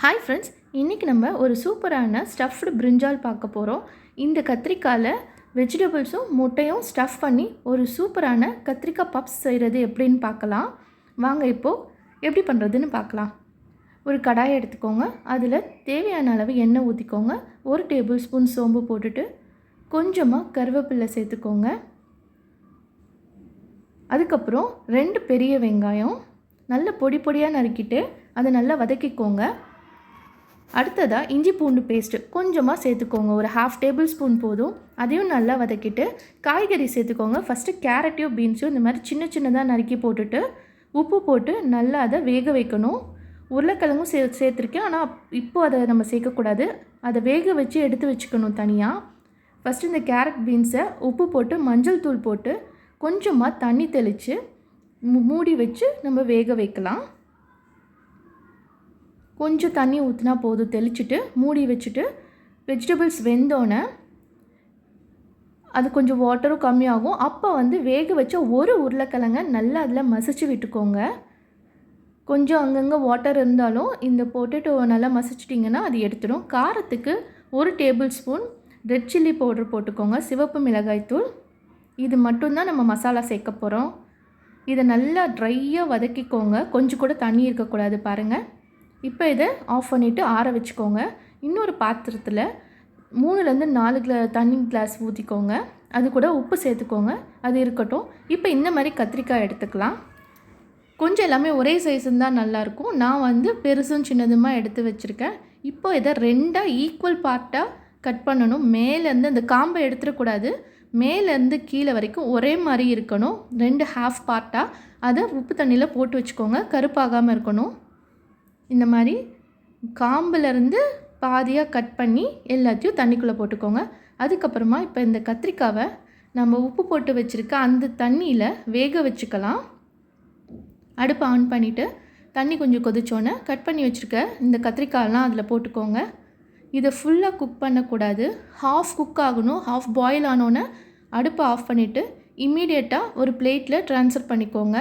Hi friends, இன்றைக்கி நம்ம ஒரு சூப்பரான ஸ்டஃப்டு பிரிஞ்சால் பார்க்க போகிறோம். இந்த கத்திரிக்காயில் வெஜிடபிள்ஸும் முட்டையும் ஸ்டஃப் பண்ணி ஒரு சூப்பரான கத்திரிக்காய் பப்ஸ் செய்கிறது எப்படின்னு பார்க்கலாம். வாங்க இப்போது எப்படி பண்ணுறதுன்னு பார்க்கலாம். ஒரு கடாயை எடுத்துக்கோங்க. அதில் தேவையான அளவு எண்ணெய் ஊற்றிக்கோங்க. 1 டேபிள் ஸ்பூன் சோம்பு போட்டுட்டு கொஞ்சமாக கருவேப்பிலை சேர்த்துக்கோங்க. அதுக்கப்புறம் 2 பெரிய வெங்காயம் நல்ல பொடி பொடியாக நறுக்கிட்டு அதை நல்லா வதக்கிக்கோங்க. அடுத்ததாக இஞ்சி பூண்டு பேஸ்ட்டு கொஞ்சமாக சேர்த்துக்கோங்க. ஒரு 1/2 டேபிள் ஸ்பூன் போதும். அதையும் நல்லா வதக்கிட்டு காய்கறி சேர்த்துக்கோங்க. ஃபஸ்ட்டு கேரட்டையும் பீன்ஸையும் இந்த மாதிரி சின்ன சின்னதாக நறுக்கி போட்டுட்டு உப்பு போட்டு நல்லா அதை வேக வைக்கணும். உருளைக்கிழங்கும் சேர்த்துருக்கேன், ஆனால் இப்போது அதை நம்ம சேர்க்கக்கூடாது. அதை வேக வச்சு எடுத்து வச்சுக்கணும் தனியாக. ஃபஸ்ட்டு இந்த கேரட் பீன்ஸை உப்பு போட்டு மஞ்சள் தூள் போட்டு கொஞ்சமாக தண்ணி தெளித்து மூடி வச்சு நம்ம வேக வைக்கலாம். கொஞ்சம் தண்ணி ஊற்றினா போதும். தெளிச்சுட்டு மூடி வச்சுட்டு வெஜிடபிள்ஸ் வெந்தோன்னே அது கொஞ்சம் வாட்டரும் கம்மியாகும். அப்போ வேக வச்ச ஒரு உருளைக்கிழங்க நல்லா அதில் மசிச்சு விட்டுக்கோங்க. கொஞ்சம் அங்கங்கே வாட்டர் இருந்தாலும் இந்த பொட்டேட்டோவை நல்லா மசிச்சிட்டிங்கன்னா அது எடுத்துடும். காரத்துக்கு 1 table spoon red chilli powder போட்டுக்கோங்க. சிவப்பு மிளகாய்த்தூள். இது மட்டும்தான் நம்ம மசாலா சேர்க்க போகிறோம். இதை நல்லா ட்ரையாக வதக்கிக்கோங்க. கொஞ்சம் கூட தண்ணி இருக்கக்கூடாது பாருங்கள். இப்போ இதை ஆஃப் பண்ணிவிட்டு ஆற வச்சுக்கோங்க. இன்னொரு பாத்திரத்தில் 3-4 தண்ணி கிளாஸ் ஊற்றிக்கோங்க. அது கூட உப்பு சேர்த்துக்கோங்க. அது இருக்கட்டும். இப்போ இந்த மாதிரி கத்திரிக்காய் எடுத்துக்கலாம். கொஞ்சம் எல்லாமே ஒரே சைஸுன்னு தான் நல்லாயிருக்கும். நான் பெருசும் சின்னதுமாக எடுத்து வச்சுருக்கேன். இப்போ இதை 2 ஈக்குவல் பார்ட்டாக கட் பண்ணணும். மேலேருந்து அந்த காம்பை எடுத்துடக்கூடாது. மேலேருந்து கீழே வரைக்கும் ஒரே மாதிரி இருக்கணும். 2 ஹாஃப் பார்ட்டாக அதை உப்பு தண்ணியில் போட்டு வச்சுக்கோங்க. கருப்பாகாமல் இருக்கணும். இந்த மாதிரி காம்பிலேருந்து பாதியாக கட் பண்ணி எல்லாத்தையும் தண்ணிக்குள்ளே போட்டுக்கோங்க. அதுக்கப்புறமா இப்போ இந்த கத்திரிக்காவை நம்ம உப்பு போட்டு வச்சுருக்க அந்த தண்ணியில் வேக வச்சுக்கலாம். அடுப்பை ஆன் பண்ணிவிட்டு தண்ணி கொஞ்சம் கொதிச்சோன்னே கட் பண்ணி வச்சுருக்க இந்த கத்திரிக்காயெல்லாம் அதில் போட்டுக்கோங்க. இதை ஃபுல்லாக குக் பண்ணக்கூடாது. ஹாஃப் குக் ஆகணும். ஹாஃப் பாயில் ஆனோன்னே அடுப்பை ஆஃப் பண்ணிவிட்டு இம்மீடியட்டாக ஒரு பிளேட்டில் ட்ரான்ஸ்ஃபர் பண்ணிக்கோங்க.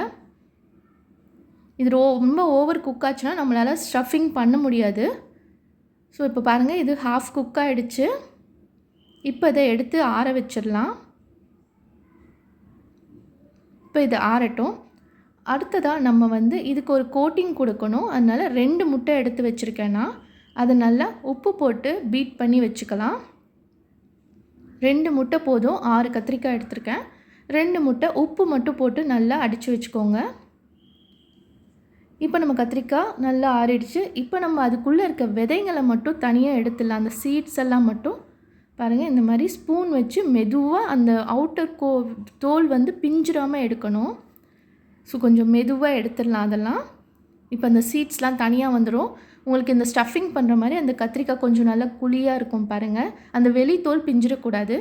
இது ரொம்ப ஓவர் குக் ஆச்சுன்னா நம்மளால் ஸ்டஃபிங் பண்ண முடியாது. ஸோ இப்போ பாருங்கள், இது ஹாஃப் குக் ஆகிடுச்சு. இப்போ இதை எடுத்து ஆற வச்சிடலாம். இப்போ இது ஆறட்டும். அடுத்ததாக நம்ம இதுக்கு ஒரு கோட்டிங் கொடுக்கணும். அதனால் 2 முட்டை எடுத்து வச்சுருக்கேன்னா அதை நல்லா உப்பு போட்டு பீட் பண்ணி வச்சுக்கலாம். 2 முட்டை போதும். 6 கத்திரிக்காய் எடுத்திருக்கேன். 2 முட்டை உப்பு மட்டும் போட்டு நல்லா அடித்து வச்சுக்கோங்க. இப்போ நம்ம கத்திரிக்காய் நல்லா ஆறிடுச்சு. இப்போ நம்ம அதுக்குள்ளே இருக்க விதைங்களை மட்டும் தனியாக எடுத்துடலாம். அந்த சீட்ஸ் எல்லாம் மட்டும் பாருங்கள், இந்த மாதிரி ஸ்பூன் வச்சு மெதுவாக அந்த அவுட்டர் தோல் பிஞ்சிராமல் எடுக்கணும். ஸோ கொஞ்சம் மெதுவாக எடுத்துடலாம் அதெல்லாம். இப்போ அந்த சீட்ஸ்லாம் தனியாக வந்துடும். உங்களுக்கு இந்த ஸ்டஃபிங் பண்ணுற மாதிரி அந்த கத்திரிக்காய் கொஞ்சம் நல்லா குழியாக இருக்கும் பாருங்கள். அந்த வெளி தோல் பிஞ்சிடக்கூடாது.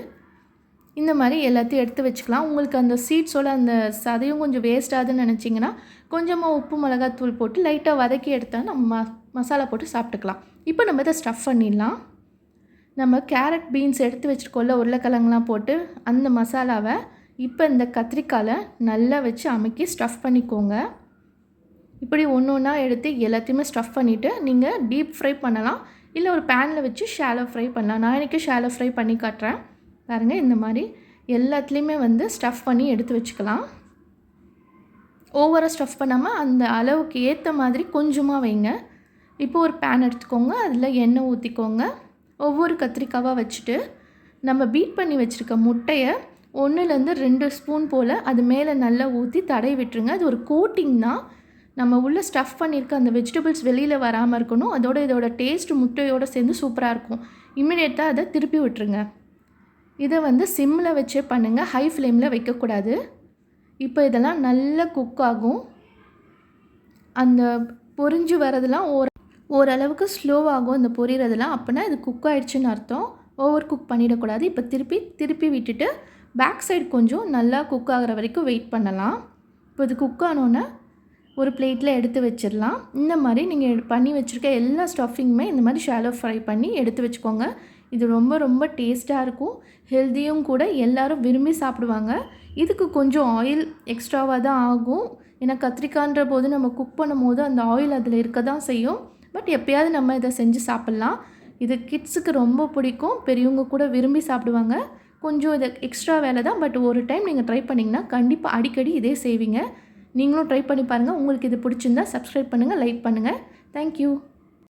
இந்த மாதிரி எல்லாத்தையும் எடுத்து வச்சுக்கலாம். உங்களுக்கு அந்த சீட்ஸோட அந்த சதையும் கொஞ்சம் வேஸ்ட் ஆகுதுன்னு நினச்சிங்கன்னா கொஞ்சமாக உப்பு மிளகாத்தூள் போட்டு லைட்டாக வதக்கி எடுத்தால் நம்ம மசாலா போட்டு சாப்பிட்டுக்கலாம். இப்போ நம்ம இதை ஸ்டஃப் பண்ணிடலாம். நம்ம கேரட் பீன்ஸ் எடுத்து வச்சுருக்கோம்ல, உருளைக்கிழங்குலாம் போட்டு அந்த மசாலாவை இப்போ இந்த கத்திரிக்காயில் நல்லா வச்சு அமுக்கி ஸ்டஃப் பண்ணிக்கோங்க. இப்படி ஒன்று ஒன்றா எடுத்து எல்லாத்தையுமே ஸ்டஃப் பண்ணிவிட்டு நீங்கள் டீப் ஃப்ரை பண்ணலாம், இல்லை ஒரு பேனில் வச்சு ஷாலோ ஃப்ரை பண்ணலாம். நான் இன்றைக்கி ஷாலோ ஃப்ரை பண்ணி காட்டுறேன் பாருங்கள். இந்த மாதிரி எல்லாத்துலேயுமே ஸ்டஃப் பண்ணி எடுத்து வச்சுக்கலாம். ஓவராக ஸ்டஃப் பண்ணாமல் அந்த அளவுக்கு ஏற்ற மாதிரி கொஞ்சமாக வைங்க. இப்போ ஒரு பேன் எடுத்துக்கோங்க. அதில் எண்ணெய் ஊற்றிக்கோங்க. ஒவ்வொரு கத்திரிக்காவாக வச்சுட்டு நம்ம பீட் பண்ணி வச்சுருக்க முட்டையை 1-2 ஸ்பூன் போல் அது மேலே நல்லா ஊற்றி தடவி விட்டுருங்க. அது ஒரு கோட்டிங் தான். நம்ம உள்ளே ஸ்டஃப் பண்ணியிருக்க அந்த வெஜிடபிள்ஸ் வெளியில் வராமல் இருக்கணும். இதோட டேஸ்ட்டு முட்டையோடு சேர்ந்து சூப்பராக இருக்கும். இம்மிடியேட்டாக அதை திருப்பி விட்டுருங்க. இதை சிம்மில் வச்சே பண்ணுங்கள். ஹை ஃப்ளேமில் வைக்கக்கூடாது. இப்போ இதெல்லாம் நல்லா குக் ஆகும். அந்த பொரிஞ்சு வரதெல்லாம் ஓரளவுக்கு ஸ்லோவாகும் இந்த பொரியறதெல்லாம். அப்போனா இது குக் ஆகிடுச்சின்னு அர்த்தம். ஓவர் குக் பண்ணிடக்கூடாது. இப்போ திருப்பி விட்டுட்டு பேக் சைடு கொஞ்சம் நல்லா குக் ஆகிற வரைக்கும் வெயிட் பண்ணலாம். இப்போ இது குக் ஆனோன்னே ஒரு பிளேட்டில் எடுத்து வச்சிடலாம். இந்த மாதிரி நீங்கள் பண்ணி வச்சுருக்க எல்லா ஸ்டஃபிங்குமே இந்த மாதிரி ஷாலோ ஃப்ரை பண்ணி எடுத்து வச்சுக்கோங்க. இது ரொம்ப ரொம்ப டேஸ்ட்டாக இருக்கும். ஹெல்த்தியும் கூட. எல்லோரும் விரும்பி சாப்பிடுவாங்க. இதுக்கு கொஞ்சம் ஆயில் எக்ஸ்ட்ராவாக தான் ஆகும். ஏன்னா கத்திரிக்காய்ன்ற போது நம்ம குக் பண்ணும்போது அந்த ஆயில் அதில் இருக்க தான் செய்யும். பட் எப்பயாவது நம்ம இதை செஞ்சு சாப்பிட்லாம். இது கிட்ஸுக்கு ரொம்ப பிடிக்கும். பெரியவங்க கூட விரும்பி சாப்பிடுவாங்க. கொஞ்சம் இது எக்ஸ்ட்ரா வேலை தான். பட் ஒரு டைம் நீங்கள் ட்ரை பண்ணிங்கன்னா கண்டிப்பாக அடிக்கடி இதே செய்வீங்க. நீங்களும் ட்ரை பண்ணி பாருங்கள். உங்களுக்கு இது பிடிச்சிருந்தா சப்ஸ்கிரைப் பண்ணுங்கள், லைக் பண்ணுங்கள். Thank you.